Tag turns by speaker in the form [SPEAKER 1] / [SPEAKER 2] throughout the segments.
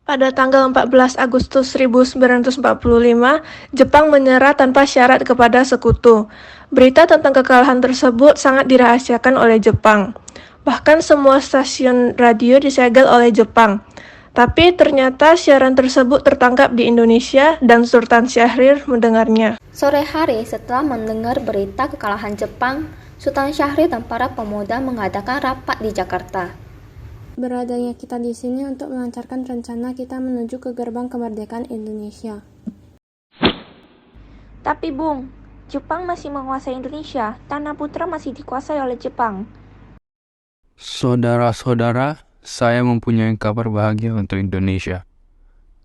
[SPEAKER 1] Pada tanggal 14 Agustus 1945, Jepang menyerah tanpa syarat kepada sekutu. Berita tentang kekalahan tersebut sangat dirahasiakan oleh Jepang. Bahkan semua stasiun radio disegel oleh Jepang. Tapi ternyata siaran tersebut tertangkap di Indonesia dan Sultan Syahrir mendengarnya.
[SPEAKER 2] Sore hari setelah mendengar berita kekalahan Jepang, Sultan Syahrir dan para pemuda mengadakan rapat di Jakarta.
[SPEAKER 3] Beradanya kita di sini untuk melancarkan rencana kita menuju ke gerbang kemerdekaan Indonesia.
[SPEAKER 4] Tapi Bung, Jepang masih menguasai Indonesia. Tanah Putra masih dikuasai oleh Jepang.
[SPEAKER 5] Saudara-saudara, saya mempunyai kabar bahagia untuk Indonesia.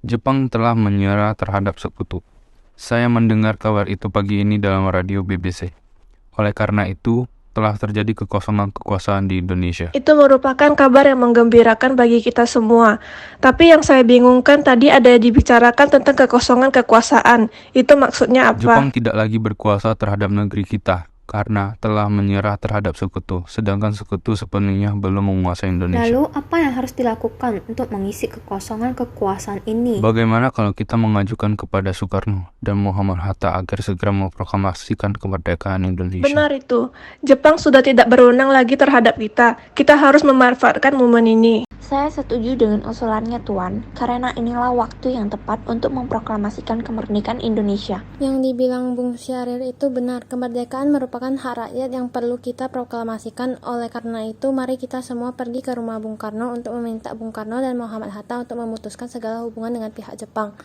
[SPEAKER 5] Jepang telah menyerah terhadap sekutu. Saya mendengar kabar itu pagi ini dalam radio BBC. Oleh karena itu, telah terjadi kekosongan kekuasaan di Indonesia.
[SPEAKER 1] Itu merupakan kabar yang menggembirakan bagi kita semua. Tapi yang saya bingungkan tadi ada dibicarakan tentang kekosongan kekuasaan. Itu maksudnya apa?
[SPEAKER 5] Jepang tidak lagi berkuasa terhadap negeri kita karena telah menyerah terhadap sekutu, sedangkan sekutu sepenuhnya belum menguasai Indonesia.
[SPEAKER 2] Lalu apa yang harus dilakukan untuk mengisi kekosongan kekuasaan ini?
[SPEAKER 5] Bagaimana kalau kita mengajukan kepada Soekarno dan Muhammad Hatta agar segera memproklamasikan kemerdekaan Indonesia?
[SPEAKER 1] Benar itu. Jepang sudah tidak berwenang lagi terhadap kita. Kita harus memanfaatkan momen ini.
[SPEAKER 4] Saya setuju dengan usulannya Tuan, karena inilah waktu yang tepat untuk memproklamasikan kemerdekaan Indonesia.
[SPEAKER 3] Yang dibilang Bung Syahrir itu benar, kemerdekaan merupakan hak rakyat yang perlu kita proklamasikan. Oleh karena itu, mari kita semua pergi ke rumah Bung Karno untuk meminta Bung Karno dan Muhammad Hatta untuk memutuskan segala hubungan dengan pihak Jepang.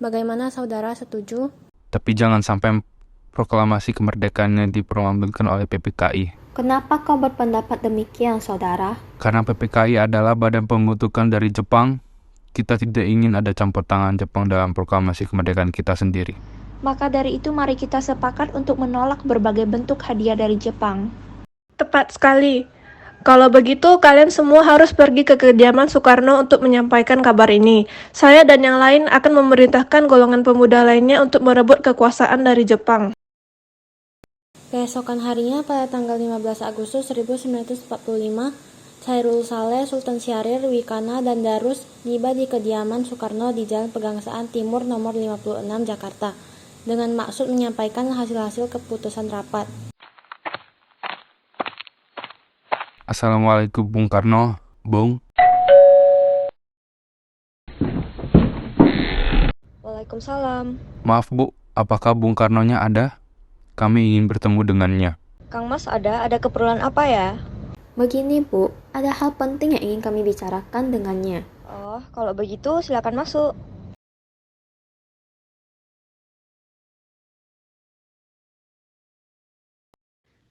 [SPEAKER 3] Bagaimana saudara, setuju?
[SPEAKER 5] Tapi jangan sampai proklamasi kemerdekaannya diperlambatkan oleh PPKI.
[SPEAKER 2] Kenapa kau berpendapat demikian, saudara?
[SPEAKER 5] Karena PPKI adalah badan pembentukan dari Jepang, kita tidak ingin ada campur tangan Jepang dalam proklamasi kemerdekaan kita sendiri.
[SPEAKER 4] Maka dari itu mari kita sepakat untuk menolak berbagai bentuk hadiah dari Jepang.
[SPEAKER 1] Tepat sekali. Kalau begitu, kalian semua harus pergi ke kediaman Soekarno untuk menyampaikan kabar ini. Saya dan yang lain akan memerintahkan golongan pemuda lainnya untuk merebut kekuasaan dari Jepang.
[SPEAKER 3] Keesokan harinya pada tanggal 15 Agustus 1945, Chairul Saleh, Sultan Syahrir, Wikana, dan Darus tiba di kediaman Soekarno di Jalan Pegangsaan Timur nomor 56 Jakarta dengan maksud menyampaikan hasil-hasil keputusan rapat.
[SPEAKER 5] Assalamualaikum Bung Karno, Bung.
[SPEAKER 6] Waalaikumsalam.
[SPEAKER 5] Maaf Bu, apakah Bung Karnonya ada? Kami ingin bertemu dengannya.
[SPEAKER 6] Kang Mas ada keperluan apa ya?
[SPEAKER 2] Begini Bu, ada hal penting yang ingin kami bicarakan dengannya.
[SPEAKER 6] Oh, kalau begitu silakan masuk.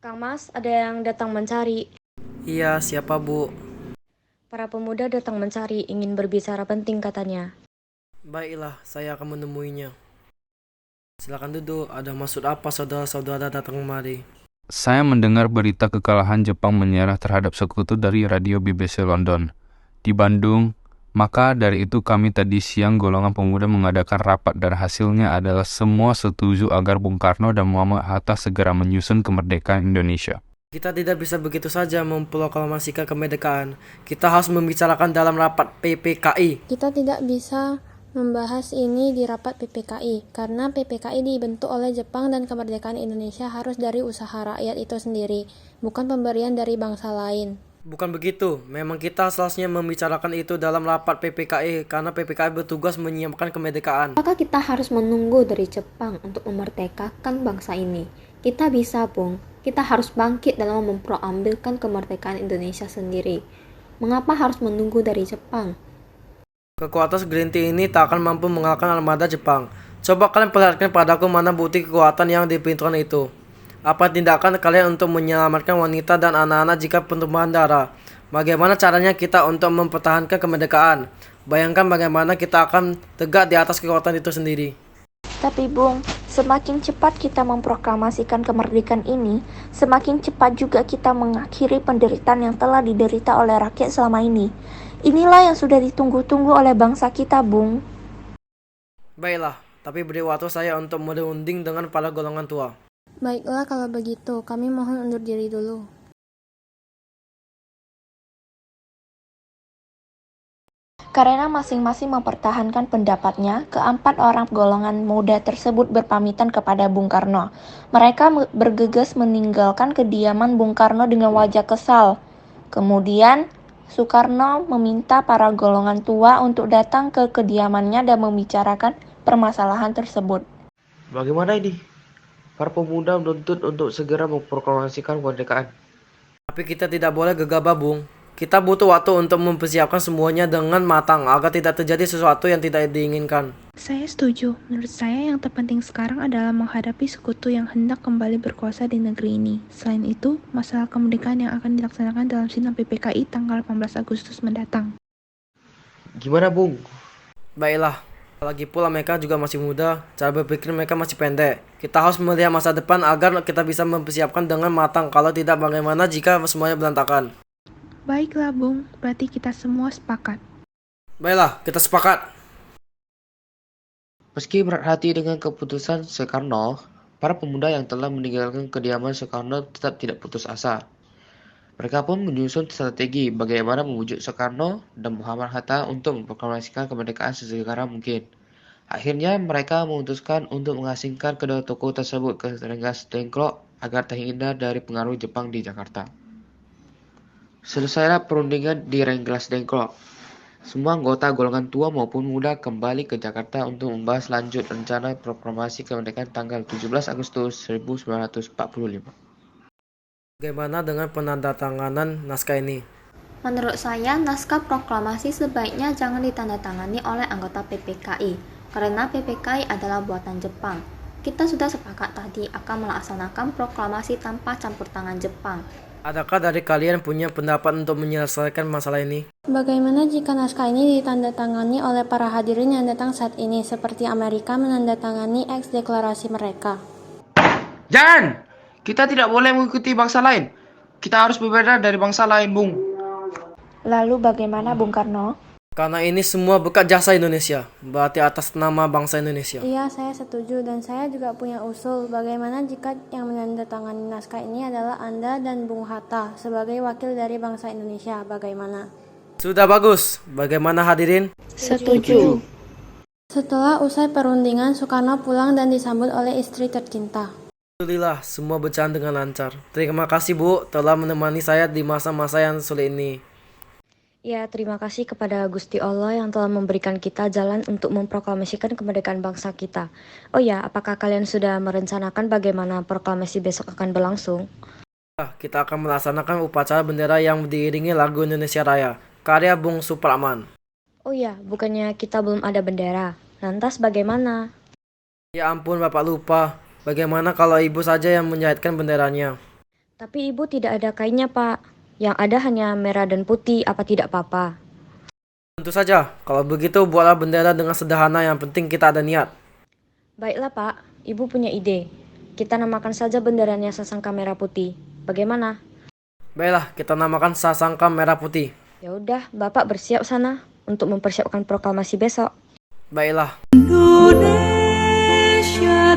[SPEAKER 6] Kang Mas, ada yang datang mencari.
[SPEAKER 7] Iya, siapa Bu?
[SPEAKER 6] Para pemuda datang mencari, ingin berbicara penting katanya.
[SPEAKER 7] Baiklah, saya akan menemuinya. Silakan duduk, ada maksud apa saudara-saudara datang kemari?
[SPEAKER 5] Saya mendengar berita kekalahan Jepang menyerah terhadap sekutu dari radio BBC London di Bandung. Maka dari itu kami tadi siang golongan pemuda mengadakan rapat dan hasilnya adalah semua setuju agar Bung Karno dan Muhammad Hatta segera menyusun kemerdekaan Indonesia.
[SPEAKER 7] Kita tidak bisa begitu saja memproklamasikan kemerdekaan. Kita harus membicarakan dalam rapat PPKI.
[SPEAKER 3] Kita tidak bisa membahas ini di rapat PPKI, karena PPKI dibentuk oleh Jepang dan kemerdekaan Indonesia harus dari usaha rakyat itu sendiri, bukan pemberian dari bangsa lain.
[SPEAKER 7] Bukan begitu, memang kita seharusnya membicarakan itu dalam rapat PPKI karena PPKI bertugas menyiapkan kemerdekaan.
[SPEAKER 2] Apakah kita harus menunggu dari Jepang untuk memerdekakan bangsa ini? Kita bisa, Bung. Kita harus bangkit dalam memproambilkan kemerdekaan Indonesia sendiri. Mengapa harus menunggu dari Jepang?
[SPEAKER 7] Kekuatan segelintir ini tak akan mampu mengalahkan armada Jepang. Coba kalian perlihatkan padaku mana bukti kekuatan yang dipinturkan itu. Apa tindakan kalian untuk menyelamatkan wanita dan anak-anak jika penumpahan darah? Bagaimana caranya kita untuk mempertahankan kemerdekaan? Bayangkan bagaimana kita akan tegak di atas kekuatan itu sendiri.
[SPEAKER 4] Tapi Bung, semakin cepat kita memproklamasikan kemerdekaan ini, semakin cepat juga kita mengakhiri penderitaan yang telah diderita oleh rakyat selama ini. Inilah yang sudah ditunggu-tunggu oleh bangsa kita, Bung.
[SPEAKER 7] Baiklah, tapi beri waktu saya untuk merunding dengan para golongan tua.
[SPEAKER 3] Baiklah kalau begitu, kami mohon undur diri dulu.
[SPEAKER 4] Karena masing-masing mempertahankan pendapatnya, keempat orang golongan muda tersebut berpamitan kepada Bung Karno. Mereka bergegas meninggalkan kediaman Bung Karno dengan wajah kesal. Kemudian, Soekarno meminta para golongan tua untuk datang ke kediamannya dan membicarakan permasalahan tersebut.
[SPEAKER 8] Bagaimana ini? Para pemuda menuntut untuk segera memproklamasikan kemerdekaan.
[SPEAKER 7] Tapi kita tidak boleh gegabah, Bung. Kita butuh waktu untuk mempersiapkan semuanya dengan matang agar tidak terjadi sesuatu yang tidak diinginkan.
[SPEAKER 1] Saya setuju. Menurut saya yang terpenting sekarang adalah menghadapi sekutu yang hendak kembali berkuasa di negeri ini. Selain itu, masalah kemerdekaan yang akan dilaksanakan dalam sidang PPKI tanggal 18 Agustus mendatang.
[SPEAKER 8] Gimana, Bung?
[SPEAKER 7] Baiklah, lagi pula mereka juga masih muda, cara berpikir mereka masih pendek. Kita harus melihat masa depan agar kita bisa mempersiapkan dengan matang. Kalau tidak, bagaimana jika semuanya berantakan?
[SPEAKER 1] Baiklah, Bung. Berarti kita semua sepakat.
[SPEAKER 7] Baiklah, kita sepakat.
[SPEAKER 8] Meski berat hati dengan keputusan Soekarno, para pemuda yang telah meninggalkan kediaman Soekarno tetap tidak putus asa. Mereka pun menyusun strategi bagaimana membujuk Soekarno dan Muhammad Hatta untuk memproklamasikan kemerdekaan sesegera mungkin. Akhirnya mereka memutuskan untuk mengasingkan kedua tokoh tersebut ke Rengas Dengklok agar terhindar dari pengaruh Jepang di Jakarta. Selesailah perundingan di Rengas Dengklok. Semua anggota golongan tua maupun muda kembali ke Jakarta untuk membahas lanjut rencana proklamasi kemerdekaan tanggal 17 Agustus 1945.
[SPEAKER 7] Bagaimana dengan penandatanganan naskah ini?
[SPEAKER 2] Menurut saya, naskah proklamasi sebaiknya jangan ditandatangani oleh anggota PPKI, karena PPKI adalah buatan Jepang. Kita sudah sepakat tadi akan melaksanakan proklamasi tanpa campur tangan Jepang.
[SPEAKER 7] Adakah dari kalian punya pendapat untuk menyelesaikan masalah ini?
[SPEAKER 3] Bagaimana jika naskah ini ditandatangani oleh para hadirin yang datang saat ini, seperti Amerika menandatangani eks-deklarasi mereka?
[SPEAKER 8] Jangan! Kita tidak boleh mengikuti bangsa lain. Kita harus berbeda dari bangsa lain, Bung.
[SPEAKER 4] Lalu bagaimana Bung Karno?
[SPEAKER 7] Karena ini semua berkat jasa Indonesia, berarti atas nama bangsa Indonesia.
[SPEAKER 3] Iya, saya setuju dan saya juga punya usul. Bagaimana jika yang menandatangani naskah ini adalah Anda dan Bung Hatta sebagai wakil dari bangsa Indonesia? Bagaimana?
[SPEAKER 7] Sudah bagus. Bagaimana hadirin?
[SPEAKER 4] Setuju.
[SPEAKER 3] Setelah usai perundingan, Soekarno pulang dan disambut oleh istri tercinta.
[SPEAKER 7] Alhamdulillah, semua berjalan dengan lancar. Terima kasih, Bu, telah menemani saya di masa-masa yang sulit ini.
[SPEAKER 6] Ya, terima kasih kepada Gusti Allah yang telah memberikan kita jalan untuk memproklamasikan kemerdekaan bangsa kita. Oh ya, apakah kalian sudah merencanakan bagaimana proklamasi besok akan berlangsung?
[SPEAKER 7] Kita akan melaksanakan upacara bendera yang diiringi lagu Indonesia Raya, karya Bung Supratman.
[SPEAKER 6] Oh ya, bukannya kita belum ada bendera. Lantas bagaimana?
[SPEAKER 7] Ya ampun, Bapak lupa. Bagaimana kalau Ibu saja yang menjahitkan benderanya?
[SPEAKER 6] Tapi Ibu tidak ada kainnya, Pak. Yang ada hanya merah dan putih, apa tidak apa-apa?
[SPEAKER 7] Tentu saja, kalau begitu buatlah bendera dengan sederhana, yang penting kita ada niat.
[SPEAKER 6] Baiklah, Pak. Ibu punya ide. Kita namakan saja benderanya Sasangka Merah Putih. Bagaimana?
[SPEAKER 7] Baiklah, kita namakan Sasangka Merah Putih.
[SPEAKER 6] Ya udah, Bapak bersiap sana untuk mempersiapkan proklamasi besok.
[SPEAKER 7] Baiklah.
[SPEAKER 9] Indonesia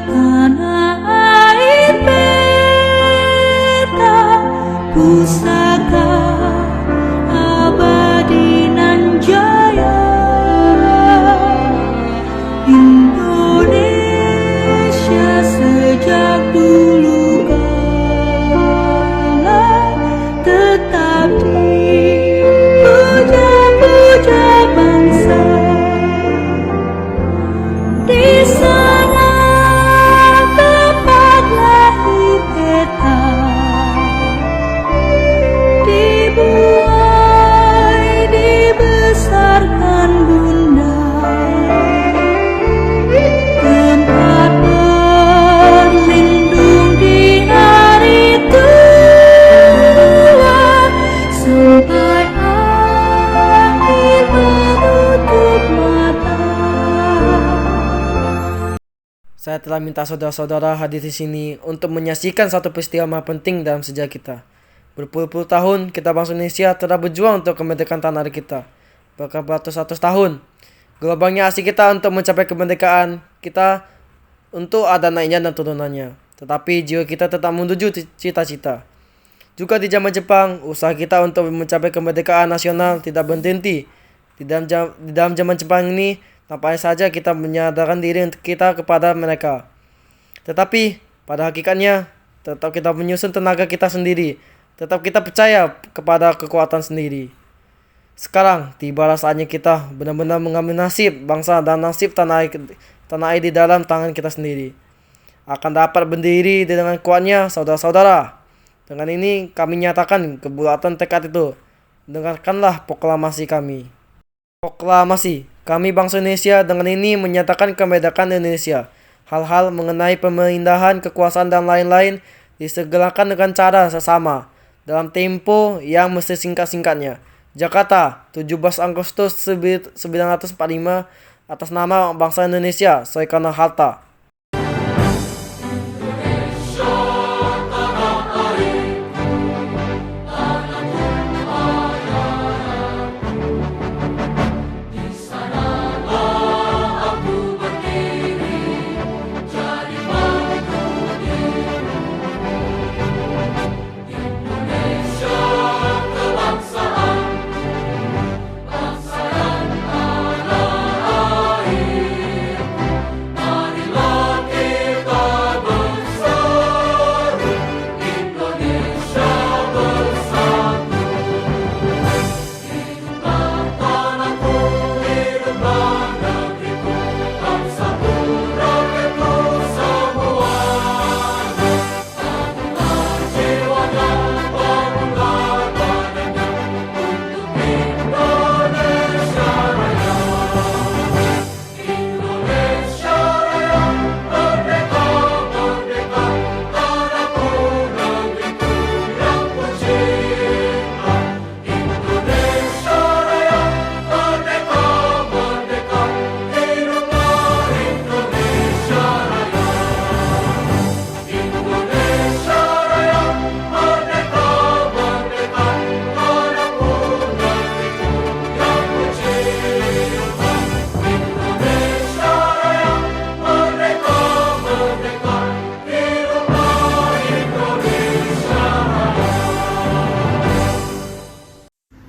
[SPEAKER 9] tanah air beta, pusaka abadi nan jaya. Indonesia sejak dulu kala tetap dipuja-puja bangsa. Di sana tempat lahir beta, dibuai dibesarkan bunda, tempat berlindung di hari tua, sampai akhir menutup mata.
[SPEAKER 7] Saya telah minta saudara-saudara hadir di sini untuk menyaksikan satu peristiwa penting dalam sejarah kita. Berpuluh-puluh tahun kita bangsa Indonesia telah berjuang untuk kemerdekaan tanah air kita. Bahkan beratus-ratus tahun. Gelombangnya aksi kita untuk mencapai kemerdekaan kita untuk ada naiknya dan turunannya. Tetapi jiwa kita tetap menuju cita-cita. Juga di zaman Jepang, usaha kita untuk mencapai kemerdekaan nasional tidak berhenti. Di dalam zaman Jepang ini, nampaknya saja kita menyadarkan diri untuk kita kepada mereka. Tetapi, pada hakikatnya, tetap kita menyusun tenaga kita sendiri. Tetap kita percaya kepada kekuatan sendiri. Sekarang, tibalah saatnya kita benar-benar mengambil nasib bangsa dan nasib tanah air di dalam tangan kita sendiri. Akan dapat berdiri dengan kuatnya, saudara-saudara. Dengan ini, kami nyatakan kebulatan tekad itu. Dengarkanlah proklamasi kami. Proklamasi, kami bangsa Indonesia dengan ini menyatakan kemerdekaan Indonesia. Hal-hal mengenai pemindahan kekuasaan dan lain-lain disegerakan dengan cara sesama dalam tempo yang mesti singkat-singkatnya. Jakarta, 17 Agustus 1945, atas nama bangsa Indonesia, Soekarno-Hatta.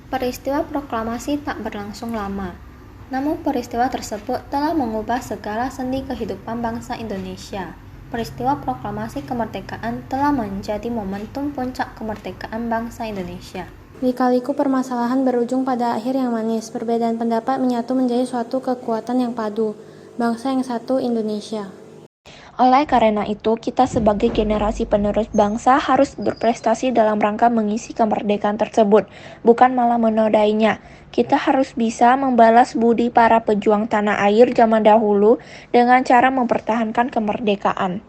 [SPEAKER 2] Peristiwa proklamasi tak berlangsung lama, namun peristiwa tersebut telah mengubah segala sendi kehidupan bangsa Indonesia. Peristiwa proklamasi kemerdekaan telah menjadi momentum puncak kemerdekaan bangsa Indonesia.
[SPEAKER 3] Lika-liku permasalahan berujung pada akhir yang manis. Perbedaan pendapat menyatu menjadi suatu kekuatan yang padu. Bangsa yang satu, Indonesia.
[SPEAKER 4] Oleh karena itu, kita sebagai generasi penerus bangsa harus berprestasi dalam rangka mengisi kemerdekaan tersebut, bukan malah menodainya. Kita harus bisa membalas budi para pejuang tanah air zaman dahulu dengan cara mempertahankan kemerdekaan.